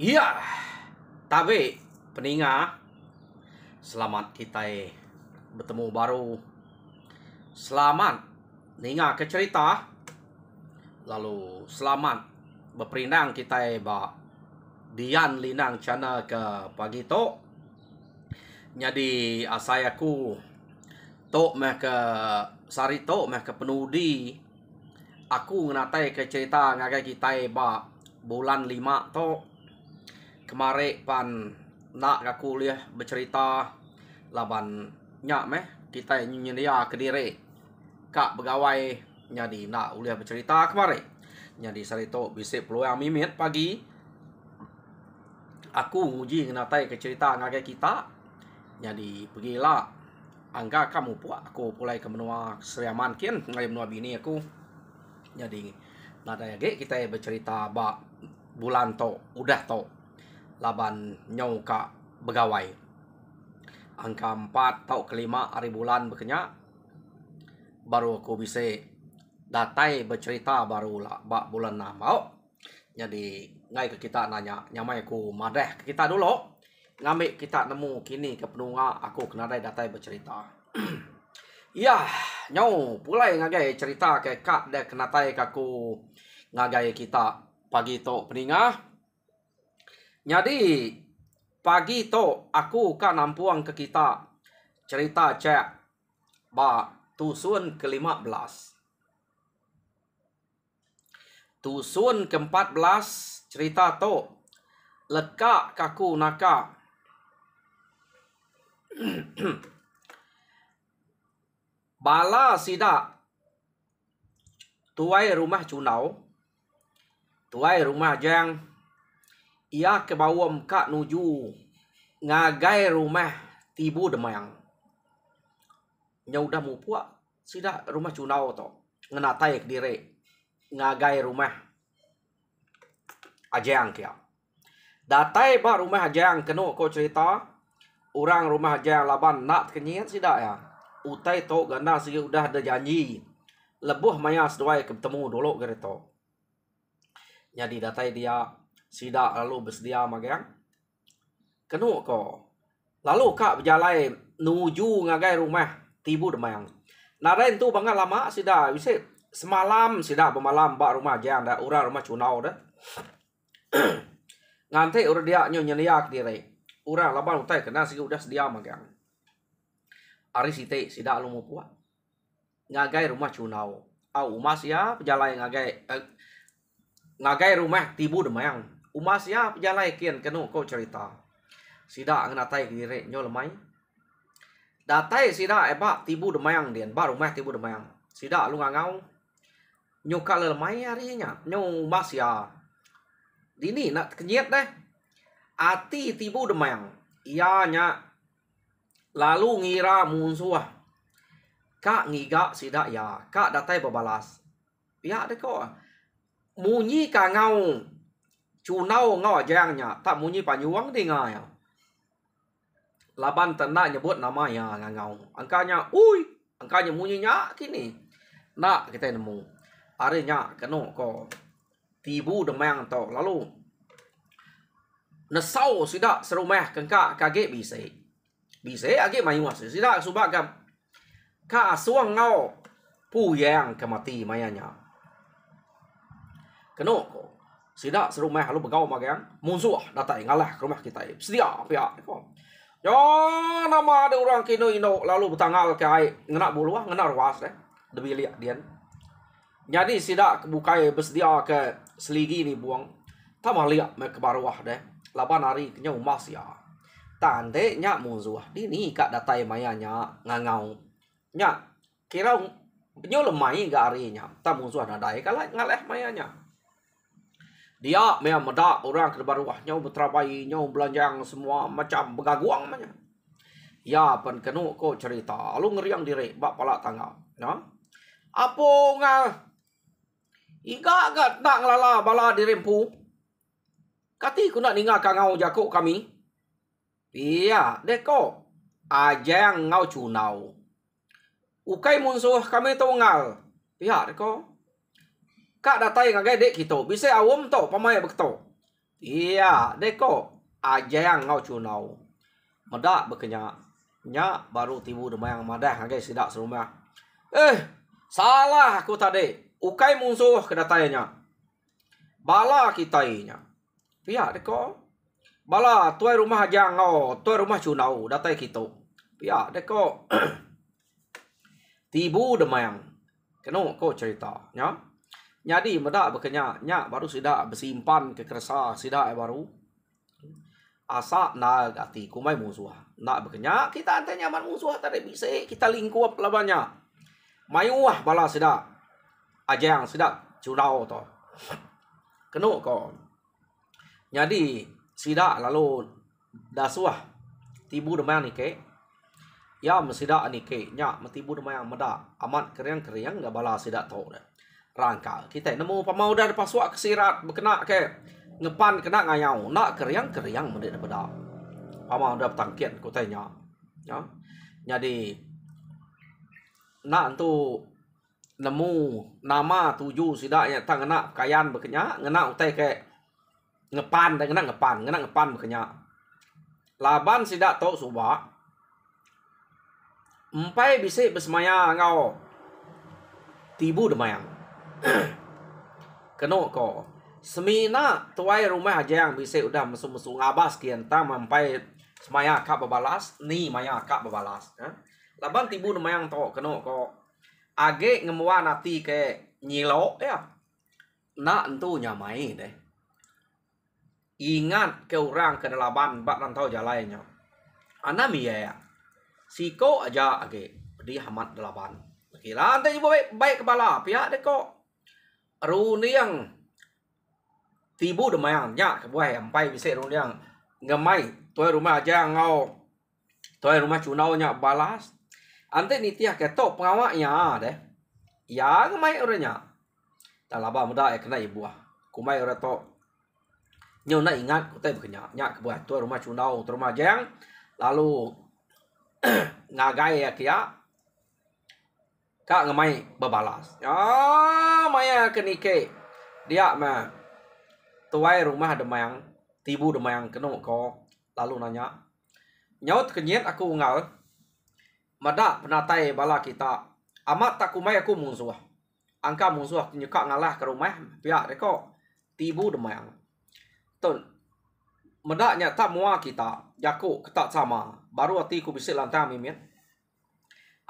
Iya, tapi peninga, selamat kita bertemu baru. Selamat ninga ke cerita. Lalu selamat berperindang kita Dian Linang channel ke pagi to. Jadi asayaku to meh ke sarito meh ke penudi. Aku ngenatai ke cerita ngagai kita bulan 5 to. Kemarin pan nak aku lihat bercerita laban nyak meh kita nyedia Kediri kak begawai jadi nak uliah bercerita kemarin jadi sarito bisip peluang mimit pagi aku nguji ngenatai ke cerita ngagai kita jadi pergilah angga kamu puak aku pulai ke menua seriaman kian ngai menua bini aku jadi nada lagi kita bercerita bulan to udah to laban nyau kak begawai angka 4 atau kelima hari bulan bekerja baru aku bisa datai bercerita barulah bulan 6 mau jadi ngai ke kita nanya nyamai aku madeh ke kita dulu ngambil kita nemu kini ke penunga aku kena datai bercerita iya nyau pulai ngagai cerita ke kak dek kenatai kaku ngagai kita pagi to peningah. Jadi pagi to aku kan nampuang ke kita cerita cek tusun ke-15. Tusun ke-14 cerita to leka kaku naka. Bala sida tuai rumah cunau. Tuai rumah jang ia ke bawam kak nuju ngagai rumah tibu demayang. Nya udah mau puak sida rumah cunau to ngenatai ke dire ngagai rumah ajang kia. Datai ba rumah ajang keno ko cerita orang rumah ajang laban nak kenyit sida ya. Utai to ganda sih udah ada janji lebuh maya seduai ketemu dulu gereto. Jadi datai dia sida lalu bersedia magang kenu ko lalu kak berjalan nuju ngagai rumah tibu demayang narain tu banget lama sida bisa semalam sida bermalam bak rumah jang dah urang rumah cunau dah nganti urang dia nyeliak diri urang laban utai kena sih udah sedia magang ari site sida lu mau puak ngagai rumah cunau au umas ya berjalan ngagai rumah tibu demayang umas ya pejalai kian kenu ko cerita sida nganatai diri nyo lemai datai sida eba tibu demayang dian baru rumah tibu demayang sida lu ngangau nyo ka lemai harinya nyo umas ya dini nak kenyet deh ati tibu demayang ianya lalu ngira munsuah kak ngiga sida ya kak datai babalas ya deh kok munyi ka ngau cunau ngau ajangnya tak munyi panyuang di ngaya laban tanda nyebut nama ya ngau angkanya angkanya munyinya kini nak kita nemu arinya keno ko tibu demayang to lalu nesau sida serumah kengka kage bisa age mayuas sida subak ka suang ngau puyang kemati mayanya keno ko sida serumah lalu begau magang musuh datai ngalah ke rumah kita sedia pihak yo nama ada orang kino ino lalu bertanggal ke ai ngena buluah ngena ruas deh lebih lihat dian jadi sida kebukai bersedia ke seligi ni buang tamah lihat me ke baruah deh laban hari kenya umas ya tande nya musuh dini kak datai mayanya ngangau nya kira nyo lemai ga arinya ta musuh nadai kalah ngaleh mayanya dia memang medak orang ke baruah nyau berterabai nyau belanjang semua macam begaguang namanya ya pen kenu ko cerita lu ngeriang diri bak pala tangga nah apa nga iga gat nak ngelala bala dirempu kati ku nak ninga ka ngau jako kami iya deko ajang ngau cunau ukai munsuh kami tunggal pihak deko kak datai ngagai dek kita bisa awam to pamai bekto Iya, deko ajang ngau cunau. Meda bekenya nya baru tibu demayang madah ngage sidak serumah. Salah aku tadi. Ukai musuh kedatainya. Bala kitainya. Pihak deko. Bala tuai rumah ajang ngau, tuai rumah cunau datai kita. Pihak deko. Tibu demayang. Keno ko cerita, nya. Jadi meda bekenya nya baru sidak bersimpan ke kersa sidak baru. Asa na gati kumai musuh. Nak bekenya kita ante nyaman musuh tadi bisa kita lingkup labanya. Mayuah bala sidak. Ajang sidak cunau to. Keno ko. Jadi sidak lalu dasuah tibu demayang nike. Ya mesida nike nya metibu demayang meda amat keriang-keriang gak bala sidak to. Rangka kita nemu pamau dah paswak kesirat berkena ke ngepan kena ngayau nak keriang-keriang mende beda. Pamau dah tangkian ko tanya. Ya. Jadi nak tu nemu nama tuju sidaknya tang ngena kayan bekenya ngena utai ke ngepan dan ngena ngepan bekenya. Laban sidak to suba. Empai bisik bersemaya ngau tibu demayang. Keno ko semina tuai rumah ajang bisa udah mesum-mesum ngabas kian ta mampai semaya kak babalas ni maya kak babalas laban tibu demayang to keno ko age ngemuan ati ke nyilo ya na entu nyamai deh ingat ke orang ke laban bak rantau jalannya anami ya siko aja age di hamat delapan kira ante ibu baik kepala pihak deh kok runiang tibu demayang nya kebuai ampai bisa runiang ngemai tuai rumah aja ngau tuai rumah cunau nya balas ante nitiah ketok pengawaknya deh ya ngemai orangnya talaba muda kena ibu kumai orang to nyo na ingat kutai bekenya nya kebuai tuai rumah cunau tuai rumah jang lalu ngagai ya kia kak ngemai bebalas. Ya, maya kenike. Dia mah tuai rumah demayang, tibu demayang keno ko lalu nanya. Nyaut kenyet aku ngal. Mada penatai bala kita. Amat tak kumai aku musuh. Angka musuh nyekak ngalah ke rumah pihak deko tibu demayang. Ton medaknya tak mua kita. Jaku ketak sama. Baru hati ku bisa lantang mimin.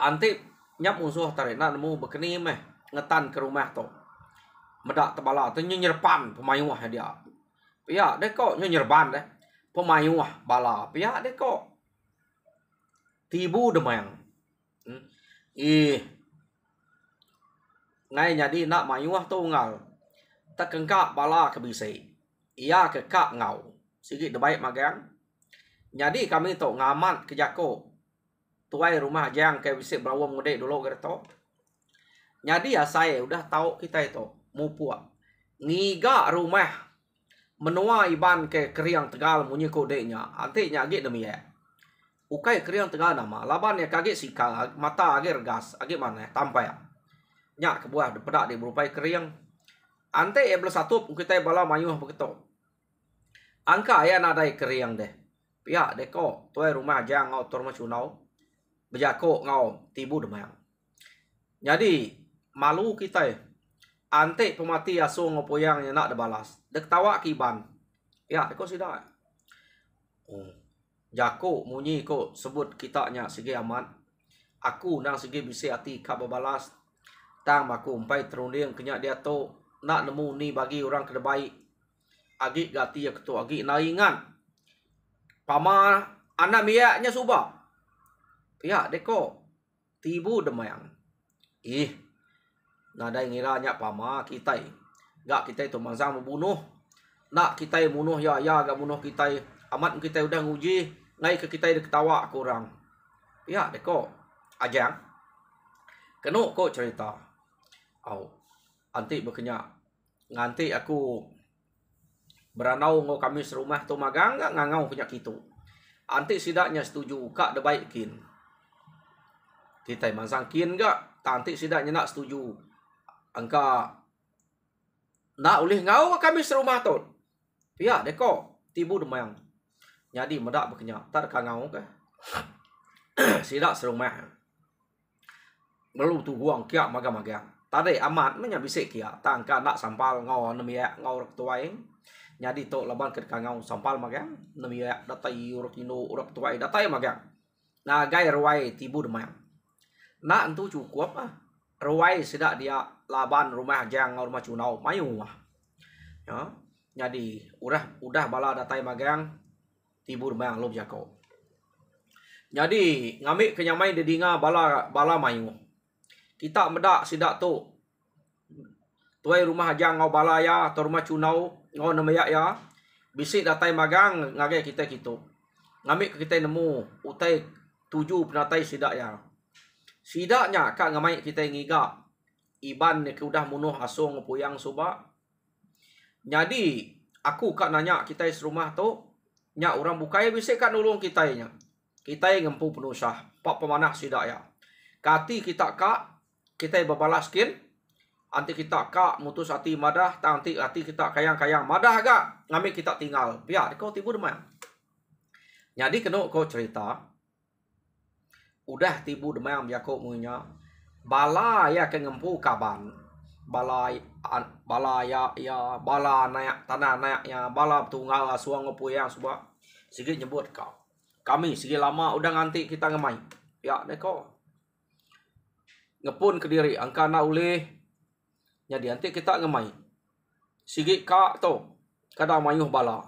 Antip nyap musuh tarik nak nemu bekeni meh ngetan ke rumah to medak tebala tu nyerpan pemayuah dia pihak deko nyerban deh pemayuah bala pihak deko tibu demayang ngai jadi nak mayuah tu ngal tak kengkak bala kebisai ia kekak ngau sikit debaik magang jadi kami tu ngamat ke jako tuai rumah jang kayak bisa berawam ngode dulu gitu. Jadi ya saya udah tahu kita itu mupua. Ngiga rumah menua iban ke keriang tegal munyi kodenya. Ante nyagi demi ya. Ukai keriang tegal nama. Laban ya kaget sikal mata agak gas agak mana tampai ya. Nyak kebuah pedak di berupai keriang. Ante ya belas satu kita bala mayuh begitu. Angka ya nadai keriang deh. Pihak deko tuai rumah jang ngau turma cunau. Bejako ngau tibu demayang. Jadi malu kita ante pemati aso ngopoyang yang nak debalas. Dek tawa kiban. Ya, deko sida. Jako munyi ko sebut kitanya segi aman. Aku nang segi bisi ati kak babalas. Tang maku umpai terunding kenyak dia to nak nemu ni bagi orang kedebaik. Agi gati ya ketu agi naingan. Pama anak miaknya subah. Ya deko tibu demayang. Nadai ngiranya pama kita gak kita itu mangsa membunuh. Nak kita bunuh ya gak bunuh kita. Amat kita udah nguji ngai ke kita ketawa kurang. Ya deko ajang. Keno ko cerita. Anti bekenya nganti aku beranau ngo kami serumah tu magang gak ngangau punya kitu. Anti sidaknya setuju kak debaikin. Kita masang kian gak tanti sidaknya nak setuju angka nak oleh ngau kami serumah tu Pihak deko tibu demang. Jadi medak berkenyak. Tak kangau ke. Sidak serumah. Melu tu guang kiak magang-magang. Tadi amat menya bisik kiak. Tangka nak sampal ngau nemiak ngau rak tuai. Jadi tok laban ke kangau sampal magang. Nemiak datai urak ino urak tuai datai magang. Nah gai ruai tibu demang. Nak entu cukup ah. Ruai sidak dia laban rumah jang ngau rumah cunau mayu ah. Ya. Jadi udah bala datai magang tibu demang lob jako. Jadi ngambil kenyamai di dinga bala mayu. Kita medak sidak tu. Tuai rumah jang ngau bala ya atau rumah cunau ngau nemayak ya. Bisik datai magang ngage kita gitu. Ngambil ke kita nemu utai 7 penatai sidak ya. Sidaknya kak ngamai kita ngiga. Iban ni udah munuh asong puyang suba. Jadi aku kak nanya kita serumah tu. Nya orang bukai bisik kak nulung kita nya. Kita ngempu penuh sah. Pak pemanah sidak ya. Kati kita kak. Kita babalaskin. Anti kita kak mutus hati madah. Tanti hati kita kayang-kayang. Madah kak. Ngambil kita tinggal. Biar kau tibu demang. Jadi kena kau cerita. Udah tibu demang biako munya. Bala ya ke ngempu kaban. Bala ya bala nayak tanah nayak ya bala tunggal asuang ngopuyang sebab sikit nyebut kau. Kami sikit lama udah nganti kita ngemai. Ya deko. Ngepun ke diri angka na ulih. Jadi nanti kita ngemai. Sikit kak tu kadang mayuh bala.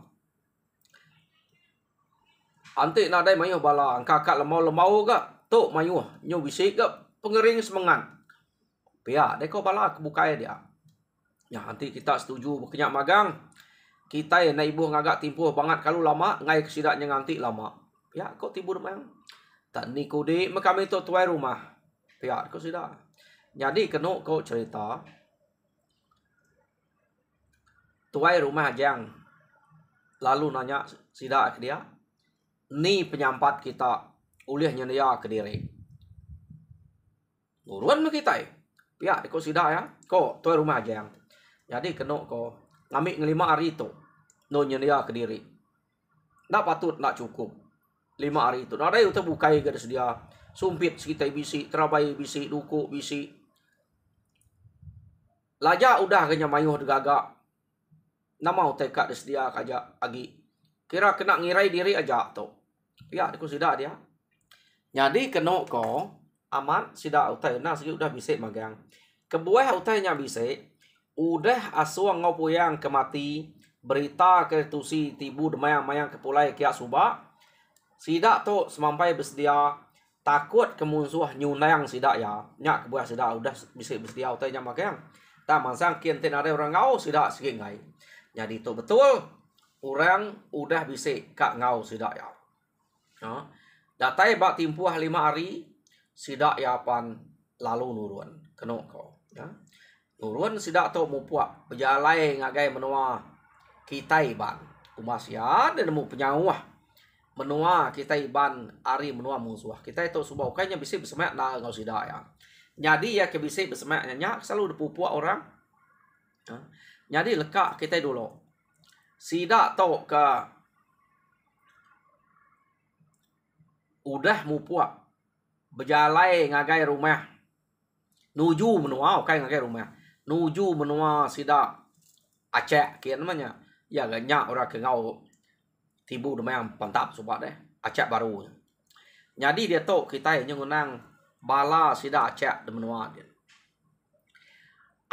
Antik nadai mayuh bala angka kak lemau-lemau gak. Tok mayuh nyu bisik ke pengering semengan. Pia deko bala kebukai dia. Ya nanti kita setuju berkenyak magang. Kita na ibu ngagak timpuh banget kalau lama ngai kesidaknya nganti lama. Pia kok tibu demang. Tak ni kode kami tu tuai rumah. Pia kok sidak. Jadi kena kau cerita. Tuai rumah jang. Lalu nanya sidak ke dia. Ni penyampat kita. Ulihnya dia ke diri. Nuruan kita. Pihak kau sidak ya. Kau tuai rumah jang. Jadi kena kau ngambil 5 hari itu. Nonya dia ke diri. Tak patut nak cukup. 5 hari itu. Nah ada yang terbukai ke dia. Sumpit sekitar bisi. Terabai bisi. Dukuk bisi. Laja udah kena mayuh degagak. Nama utekat dia kajak agi. Kira kena ngirai diri aja tu. Ya, aku sidak dia. Jadi kena ko amat sidak utai nah segi udah bisik magang. Kebuah utainya bisik. Udah asuang ngopuyang kemati. Berita ke tusi tibu demayang-mayang kepulai kiak subak. Sidak tu semampai bersedia. Takut kemunsuh nyunayang sidak ya. Nyak kebuah sidak udah bisik bersedia utainya magang. Tak mansang kian ten ada orang ngau sidak sikit ngai. Jadi itu betul. Orang udah bisik kak ngau sidak ya. Datai bak timpuh 5 hari. Sidak yapan lalu nurun. Kena kau. Ya. Nurun sidak tu mupuak. Berjalai ngagai menua. Kita iban. Umas ya. Dan nemu penyawah. Menua kita iban. Ari menua musuh. Kita itu subah. Kayaknya bisik bersemak dah ngau sidak ya. Jadi ya ke bisik bersemaknya. Nyak selalu dipupuak orang. Jadi lekak kita dulu. Sidak tu ke. Udah mupuak. Berjalai ngagai rumah. Nuju menua. Okay ngagai rumah. Nuju menua sidak. Acek. Kian namanya. Ya ganyak orang ke ngau. Tibu demang pantap sobat deh. Acek baru. Jadi dia tu kita yang ngunang. Bala sidak acek de menua dia.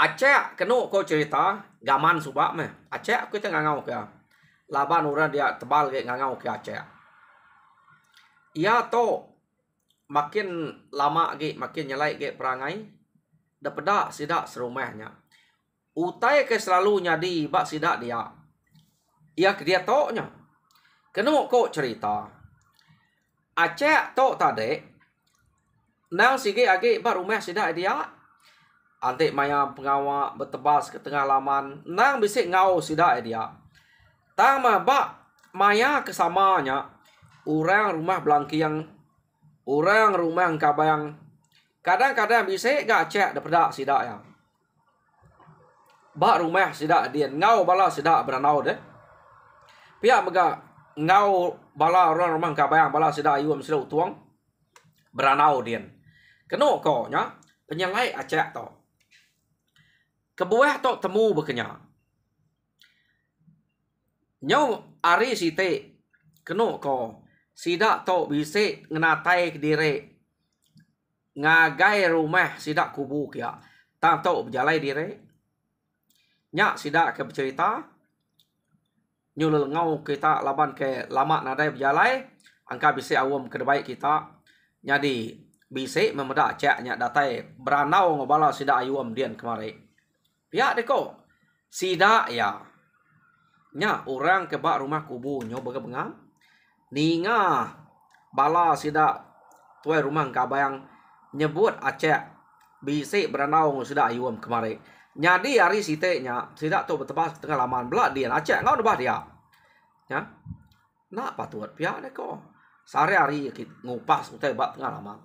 Acek kena kau cerita. Gaman sobat meh. Acek kita ngangau ke. Laban orang dia tebal ke ngangau ke acek. Ya to makin lama ge makin nyalai ge perangai dapeda sidak serumahnya. Utai ke selalu nyadi bak sidak dia. Ya ke dia to nya. Kena kok cerita. Acek to tadi nang sige age bak rumah sidak dia. Antik maya pengawak bertebas ke tengah laman nang bisik ngau sidak dia. Tang bak maya kesamanya. Orang rumah belangkiang. Orang rumah kabayang. Kadang-kadang bisa gak cek daripada sidak ya. Bak rumah sidak dia. Ngau bala sidak beranau deh. Pihak mega ngau bala orang rumah kabayang bala sida ayuam sida utuang beranau dian. Keno ko nya penyelai acak to. Kebuah to temu bekenya. Nyau ari site keno ko sida to bise ngenatai kedire ngagai rumah sida kubu kia tang to berjalai dire nya sida ke bercerita nyulul ngau kita laban ke lama nadai berjalai angka bise awam ke baik kita nyadi bise memeda cak nya datai beranau ngobala sida ayuam dian kemari pihak deko sida ya nya orang kebak rumah kubu nyo bengang ninga bala sida tuai rumah kabayang nyebut acak bisi beranau sida ayuam kemari nyadi hari site nya sida tu betebas tengah laman belak dia acak ngau debah dia ya nak patut pihak deko sehari-hari ngupas utai bak tengah laman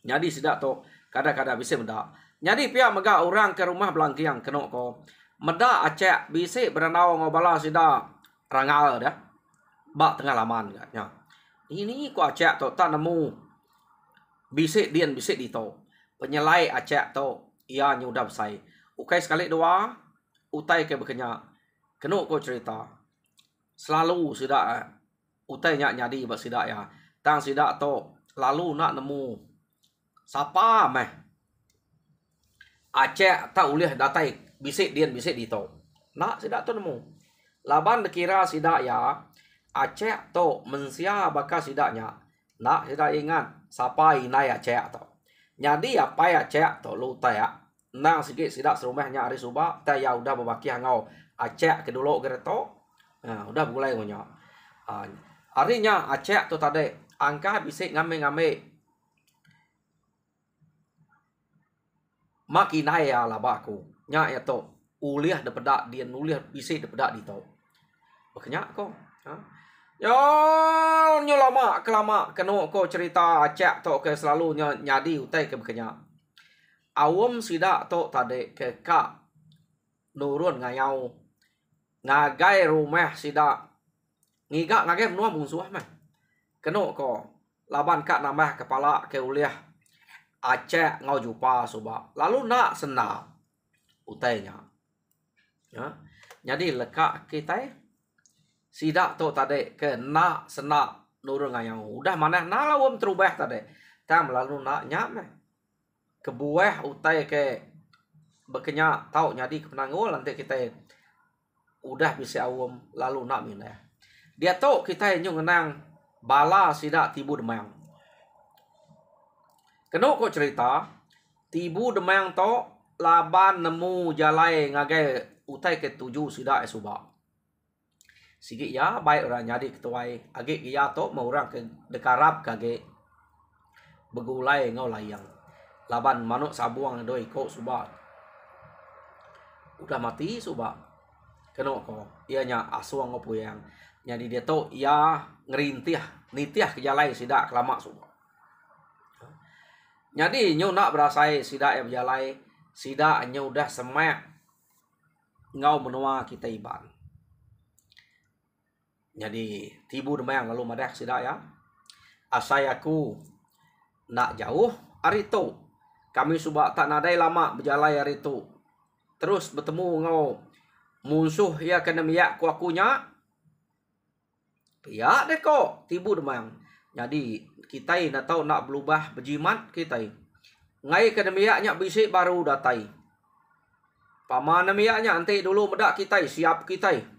nyadi sida tu kadang-kadang bisi meda nyadi pihak mega orang ke rumah belangkiang keno ko meda acak bisi beranau ngobala sida rangal dah bak tengah laman nya ini ko acak tu tak nemu bisik dian bisik di to penyelai acak to ia nyudah besai ukai sekali dua utai ke bekenya keno ko cerita selalu sida utai nya nyadi bak sida ya tang sida to lalu nak nemu sapa meh acak tak ulih datai bisik dian bisik di to nak sida to nemu laban dikira sida ya acak to mensia bakas sidanya nak sida ingat sapa inai acak to nyadi apa ya acak to lu ya nang sikit sida serumahnya hari suba ta ya udah berbaki hangau acak ke dulu gereto nah udah mulai ngonyo harinya acak to tadi angka bisik ngame-ngame makinai ya labaku nya ya to uliah de pedak dia nuliah bisik de pedak di to makanya ko yo nyo lama kelama keno ko cerita acak to ke selalu nyadi utai ke bekenya awam sida to tade ke ka nurun ngayau ngagai rumah sida ngiga ngagai menua musuh mah keno ko laban kak nambah kepala ke uliah acak ngau jupa suba lalu nak sena utainya ya jadi leka kita sida to tade ke nak sena nurun ngayau udah mana na lawam terubah tade tam lalu nak nyam kebuah utai ke bekenya tau nyadi kepenangul nanti kita udah bisa awam lalu nak minah dia to kita nyu ngenang bala sida tibu demayang keno ko cerita tibu demayang to laban nemu jalai ngagai utai ke tujuh sida suba sigi ya baik orang nyadi ketuai age ya to mau orang ke dekarap kage begulai ngau layang laban manuk sabuang doi ko suba udah mati suba keno ko ianya asuang ngo puyang nyadi dia to ya ngerintih nitiah ke jalai sida kelama suba nyadi nyu nak berasai sida ya berjalai sida nyu udah semak ngau menua kita iban jadi tibu demayang lalu madah sida ya asayaku nak jauh hari tu kami suba tak nadai lama berjalai hari tu terus bertemu ngau musuh ya kena miyak kuakunya ya deko tibu demayang jadi kita nak tahu nak berubah berjimat kita ngai kena miyaknya bisik baru datai paman miyaknya nanti dulu medak kita siap kita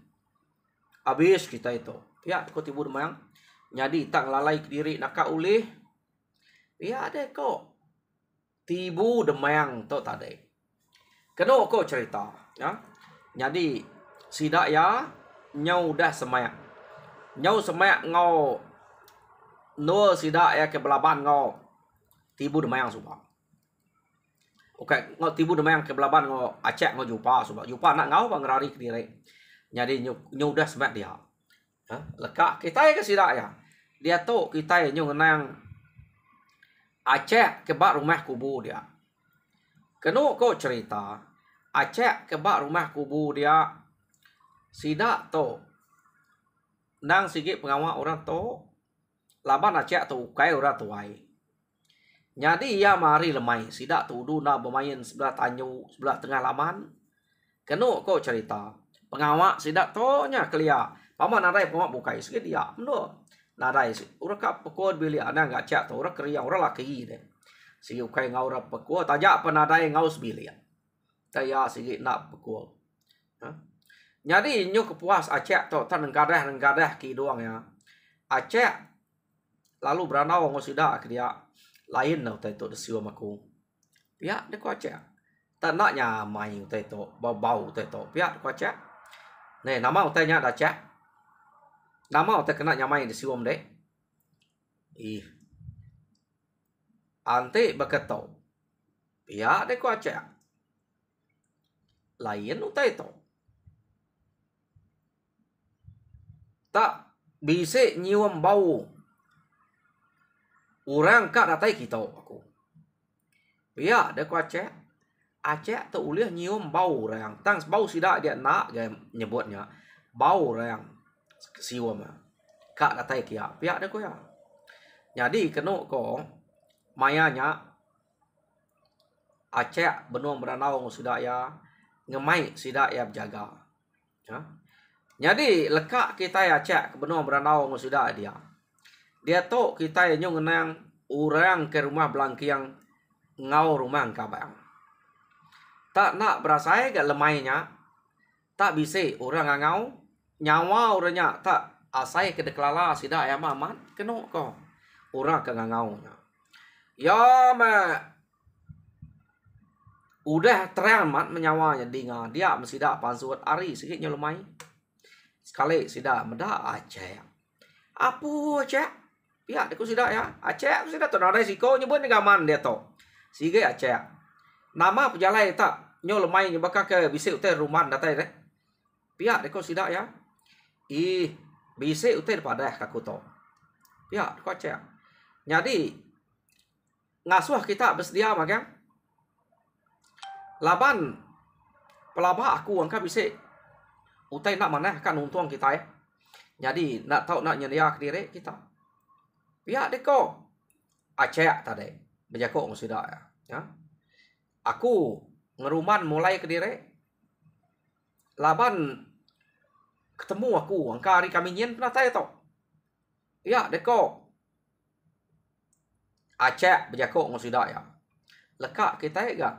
habis kita itu ya ko tibu demayang jadi tak lalai ke diri nak ulih ya deko tibu demayang to tadi keno ko cerita ya jadi sida ya nyau dah semak nyau semak ngau no sida ya ke belaban ngau tibu demayang suba oke ngau tibu demayang ke belaban ngau acak ngau jupa suba jupa nak ngau bang rari ke diri jadi nyau dah semak dia leka kita ke sida ya dia tu kita nyu ngenang acak ke bak rumah kubu dia keno ko cerita acak ke bak rumah kubu dia sida to nang sige pengawak orang to laban acak tu kai orang tuai. Jadi ia mari lemai sidak tu na bermain sebelah tanyu sebelah tengah laman. Keno ko cerita. Pengawak sidak to nya kelia. Paman nadai pengawak bukai sige dia. Mendo. Nadai si ura ka pekod bili ana ngak cak tu ura keria ura laki de. Sige ukai ngau ura pekod tajak penadai ngau sebili. Taya sige nak pekod. Jadi nyu kepuas acak tu tan nggadah ki doang ya. Acak lalu beranau ngosida dia lain no tai to desiwa maku. Pihak de ko acak. Tak naknya mai tai to bau tai to. Pihak ko acak. Ne nama utai nya da acak. Nama utai kena nyamai desiwa mde. Ih. Ante beketo. Pihak de ko acak. Lain utai to. Tak bisa nyium bau orang kat datai kita aku. Ya, dia ku Aceh. Aceh tu ulih nyium bau orang. Tang bau sidak dia nak dia nyebutnya. Bau orang siwam. Kat datai kia. Pihak dia ku ya. Jadi kena ko mayanya Aceh benuang beranau sidak ya ngemai sidak ya berjaga. Ya. Jadi lekak kita ya cek benuang beranau sudah dia. Dia tu kita yang ngenang orang ke rumah belangkiang ngau rumah kabang. Tak nak berasai gak lemainya. Tak bisa orang ngau nyawa orangnya tak asai ke deklala sida ya maman kena ko. Orang ke ngau. Ya ma udah terang mat menyawanya dinga dia mesti dak pansuat ari sikitnya lemai. Sekali sida meda Aceh. Apa Aceh? Pihak deku sida ya. Aceh sida tu nadai siko nyebut ni gaman dia tu. Sige Aceh. Nama pejalai tak nyo lemai nyebaka ke bisi utai rumah datai deh. Pihak deku sida ya. Ih, bisi utai pada kaku to. Pihak deku Aceh. Jadi ngasuh kita bersedia magang. Laban pelabak aku angka bisi utai nak mana kan untung kita ya. Jadi nak tahu nak nyedia ke diri kita. Pihak deko Aceh tadi berjakok sudah ya. Aku ngeruman mulai ke diri. Laban ketemu aku angka hari kami nyen pernah tanya to. Pihak deko Aceh berjakok sudah ya. Lekak kita ya.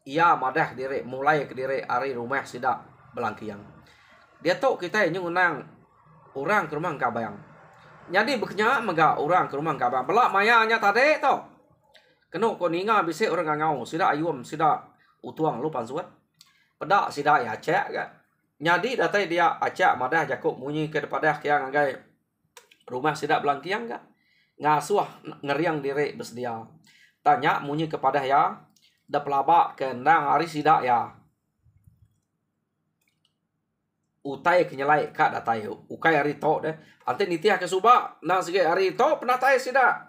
Ia madah ke diri mulai ke diri hari rumah sidak belangkiang. Dia tahu kita yang nang orang ke rumah kabayang. Jadi beknya mega orang ke rumah kabayang. Belak mayanya tadi tu. Kena ko ninga bisa orang ngau. Sida ayum sida utuang lu pansuat. Pedak sida ya Aceh ga. Jadi datai dia Aceh madah jakuk munyi ke depada kiang ngagai rumah sida belangkiang ga. Ngasuh ngeriang diri bersedia. Tanya munyi kepada ya. Da pelabak ke nang hari sida ya. Utai kenyalai kat datai ukai hari to deh ante nitia ke subak nang sige hari to pernah tai sida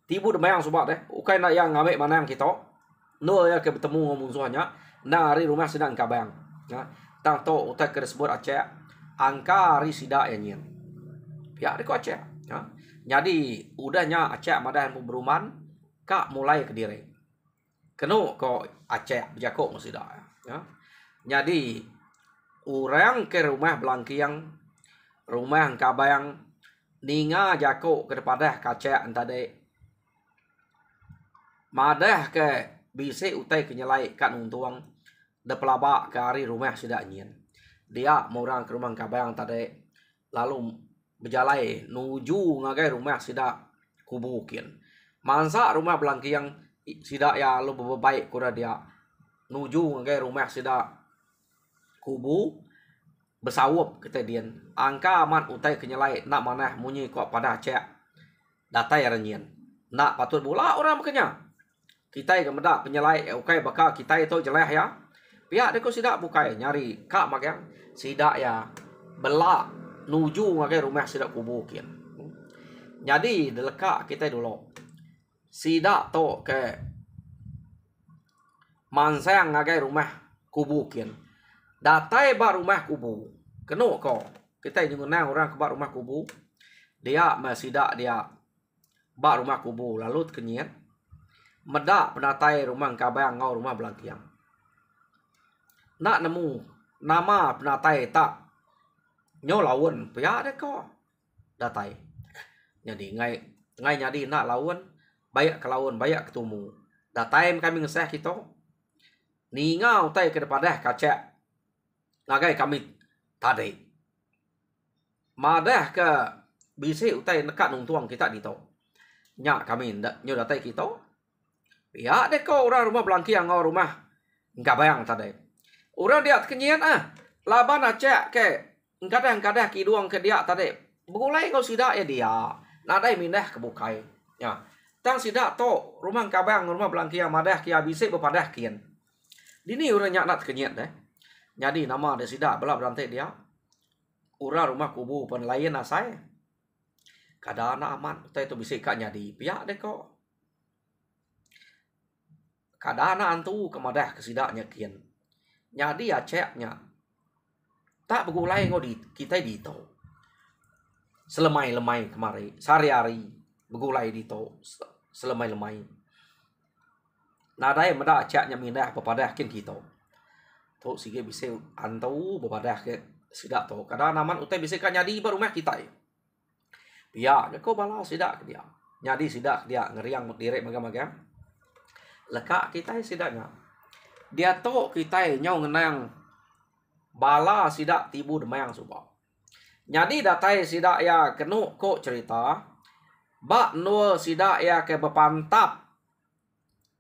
tibu demayang subak deh ukai nak yang ngambil mana yang kita no ya ke bertemu ngomong suanya nang hari rumah sedang kabang ya tang to utai ke sebut Aceh angka hari sida yang nyen ya deko Aceh ya jadi udahnya Aceh madah beruman kak mulai ke diri keno ko Aceh berjakok sida ya jadi orang ke rumah belangkiang rumah kabayang ninga jako kepada kaca antade madah ke bisi utai kenyalai kan untuang de pelabak ke hari rumah sudah nyen dia mau orang ke rumah kabayang tadi lalu berjalai nuju ngagai rumah sudah kubukin mansa rumah belangkiang sidak ya lu baik kura dia nuju ngagai rumah sudah kubu bersawup kita dian angka aman utai kenyalai nak mana munyi kok pada Aceh datai renyen nak patut bola orang makanya kita yang meda penyalai ukai bakal kita itu jeleh ya pihak deko sidak bukai nyari kak magang sidak ya belak nuju ngagai rumah sidak kubukin jadi deleka kita dulu sidak to ke mansang ngagai rumah kubukin datai ba rumah kubu keno ko kita nyungunang orang ke bak rumah kubu. Dia masida dia bak rumah kubu lalu kenyat. Medak penatai rumah kabang ngau rumah belangkiang. Nak nemu nama penatai tak nyo lawan pihak dek ko datai. Jadi ngai jadi nak lawan banyak kelawan banyak ketemu. Datai kami ngeseh kita. Ni ngau tai ke depan kacak. Ngagai kami tadi. Madah ke bisi utai nekat nung tuang kita di to. Nya kami nyo datai kita. Ya dek ko orang rumah belangkiang ngau rumah enggak bayang tadi. Orang dia kenyian laban acak ke kadang-kadang kiduang ke dia tadi. Begulai kau sidak ya dia. Nadai mindah ke bukai. Ya. Tang sidak to rumah kabang rumah belangkiang madah kia bisi bepadah kian. Dini orang nyak nak kenyian deh. Jadi nama dia sidak belah berantai dia. Orang rumah kubu penelayan asai. Kadang anak aman utai tu bisi kak jadi pihak deh kok. Kadang anak antu kemadah kesidaknya kian. Jadi aceknya tak begulai ngau di kita di to. Selemai-lemai kemari, sehari-hari begulai di to selemai-lemai. Nadai meda aceknya mindah bepadah kin kita. To sige bisa antu bepadah ke sidak to. Kadang naman utai bisa kan jadi berumah kita. Ya, kau balas sidak dia. Jadi sidak dia ngeriang direk magam-magam. Lekak kita sidaknya. Dia to kita nyau ngenang bala sidak tibu demayang subah. Jadi datai sidak ya kenu kok cerita bak no sidak ya ke bepantap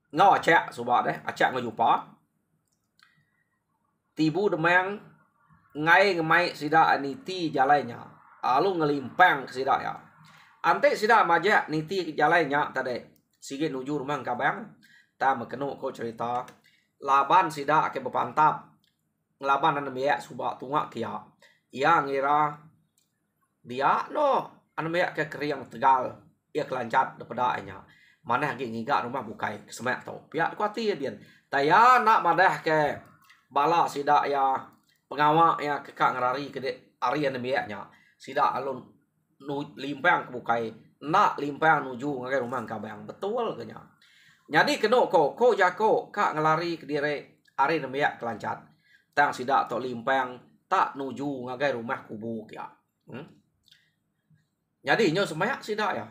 ngau acak subah deh, acak ngajupa. Tibu demayang ngai ngemai sidak niti jalannya. Alu ngelimpang ke sidak ya. Ante sidak majak niti jalannya tadi. Sige nuju rumah kabang. Ta mekenu kok cerita laban sidak ke bepantap. Ngelaban anu biak subak tungak kia. Ia ngira dia no anu biak ke keriang tegal. Ia kelancat daripada nya. Mana lagi ngiga rumah bukai kesemak tu. Piak kuati bian. Taya nak madah ke bala sidak ya pengawak ya kekak ngerari ke ari anu biaknya. Sidak alun limpang ke bukai. Nak limpang nuju ngagai rumah kabang. Betul ke nya. Jadi keno ko jako kak ngelari ke dire ari anu biak kelancat. Tang sidak tok limpang tak nuju ngagai rumah kubu kia. Jadi nyo semayak sidak ya.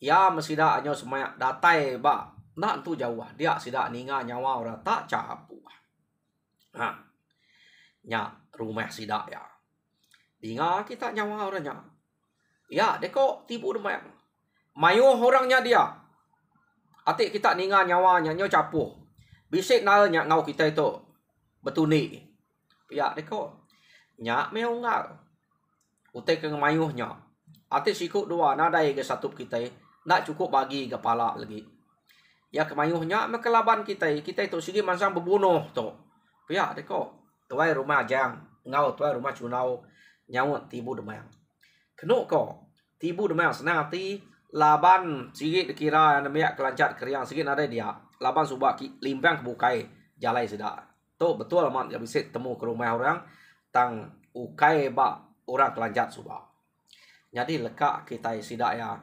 Ya mesida nyo semayak datai ba nak tu jauh dia sidak ninga nyawa ora tak capu. Nya rumah sidak ya. Dinga kita nyawa orangnya. Ya deko tipu demayang. Mayu orangnya dia. Atik kita ninga nyawanya nyo capu. Bisik nalnya ngau kita itu betuni. Ya deko. Nya meungal. Utek ke mayuhnya. Atik sikut dua nadai ke satu kita. Nak cukup bagi kepala lagi. Ya kemayuhnya mekelaban kita. Kita itu sigi mansang berbunuh tu. Ya deko. Tuai rumah jang. Ngau tuai rumah cunau. Nyawut tibu demayang. Kenuk ko. Tibu demayang senang hati. Laban sigi dikira namiak kelancat keriang. Sigi nadai dia. Laban subak limpang kebukai. Jalai sedak. Tu betul amat yang bisa temu ke rumah orang. Tang ukai bak orang kelancat subak. Jadi lekak kita sidak ya.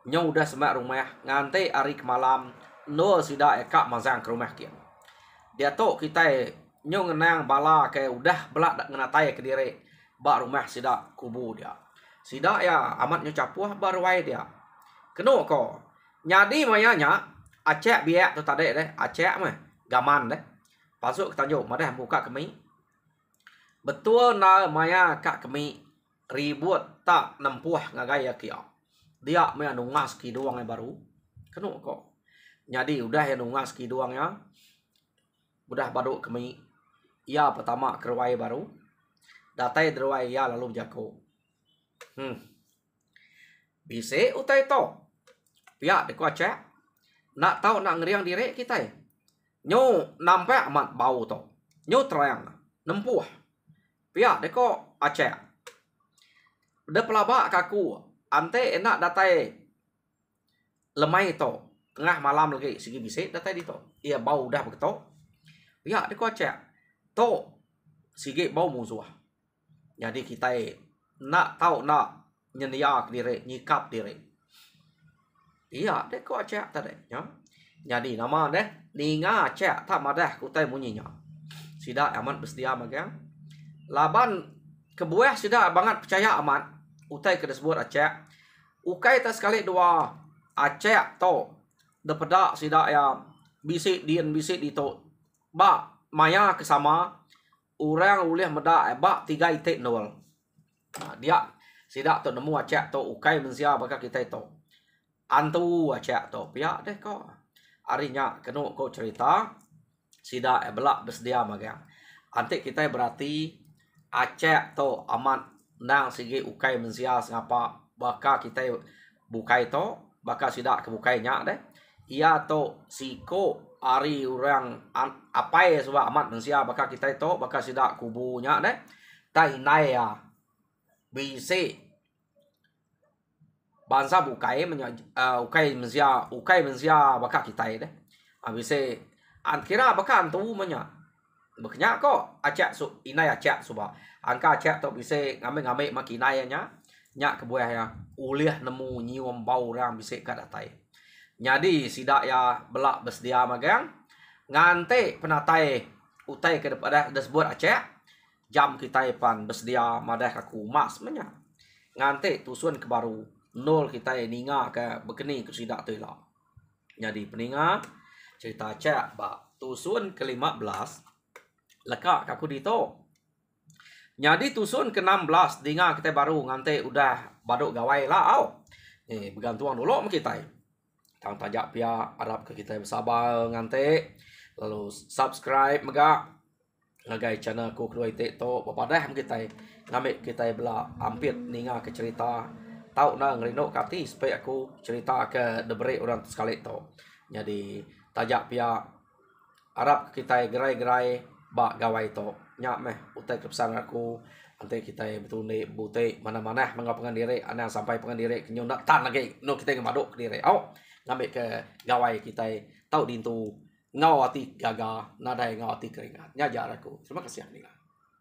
Nyo udah semak rumah. Ngantai hari ke malam. No sidak ya kak mazang ke rumah kian. Dia tu kita nyo ngenang bala ke udah belak ngenatai ke diri. Bak rumah sidak kubu dia. Sidak ya amat nyo capuah barwai dia. Keno ko. Nyadi mayanya. Acek biak tu tadi deh. Acek mah. Gaman deh. Pasuk kita nyo. Madah buka kami. Betul na maya kak kami. Ribut tak nempuh ngagaya kia. Dia maya nungas ki doang yang baru. Keno ko. Jadi udah ya nungas ki doang ya. Udah baru kami. Ya pertama kerwai baru. Datai derwai ya lalu jako. Bisa utai to. Pihak deku acak. Nak tahu nak ngeriang diri kita ya. Nyo nampak amat bau to. Nyo terang. Nempuh. Pihak deku acak. Udah pelabak kaku. Ante enak datai. Lemai to. Tengah malam lagi. Sigi bisa datai di to. Ia bau dah begitu. Pihak deku acak. To. Sigi bau musuh. Jadi kita nak tahu nak nyenyak diri, nyikap diri. Iya, deh kok acak tadi, ya. Jadi nama deh ninga acak tak madah kutai munyinya. Sida amat bersedia magang. Laban kebuah sida banget percaya amat. Utai ke disebut acak. Ukai tak sekali dua acak to. Daripada sida ya bisik di to. Ba maya kesama orang ulih meda ba 3 itik nol. Nah, dia sida to nemu acak to ukai mensia bakal kita itu. Antu acak to pihak deh kok. Arinya kena kau cerita sida belak bersedia magang. Antik kita berarti acak to amat nang sigi ukai mensia ngapa bakal kita bukai to bakal sida kebukainya deh. Ia to siko ari orang apa ya sebab amat mensia bakal kita itu bakal sida kubunya deh. Tai nai ya bisi bangsa bukai ukai mensia bakal kita deh. Bisi kira bakal antu menya. Beknya kok acak inai acak suba. Angka acak to bisi ngame-ngame makinainya nya kebuah ya ulih nemu nyium bau orang bisi kadatai. Jadi sida ya belak bersedia magang ngante penatai utai ke depan disebut acak jam kita pan bersedia madah aku mas menya ngante tusun ke baru nol kita ninga ke bekeni ke sida tu lah. Jadi peninga cerita acak ba tusun ke-15 lekak aku dito. Jadi tusun ke-16 dinga kita baru ngante udah baduk gawai lah au. Bergantuan dulu sama kita. Tang tajak pia harap ke kita bersabar ngante lalu subscribe mega ngagai channel ku kedua itik to papadah kita ngambil kita bela hampir ninga ke cerita tau na ngerino kati supaya aku cerita ke debere orang sekali to. Jadi tajak pia harap kita gerai-gerai ba gawai to nya meh utai kepesan aku nanti kita betul ni butai mana-mana mengapa pengandiri ana sampai pengandiri kenyo nak tan lagi no kita ngemaduk ke diri au ngambil ke gawai kita tahu dintu ngau ati gaga nadai ngau ati keringat nyajar aku. Terima kasih Nila.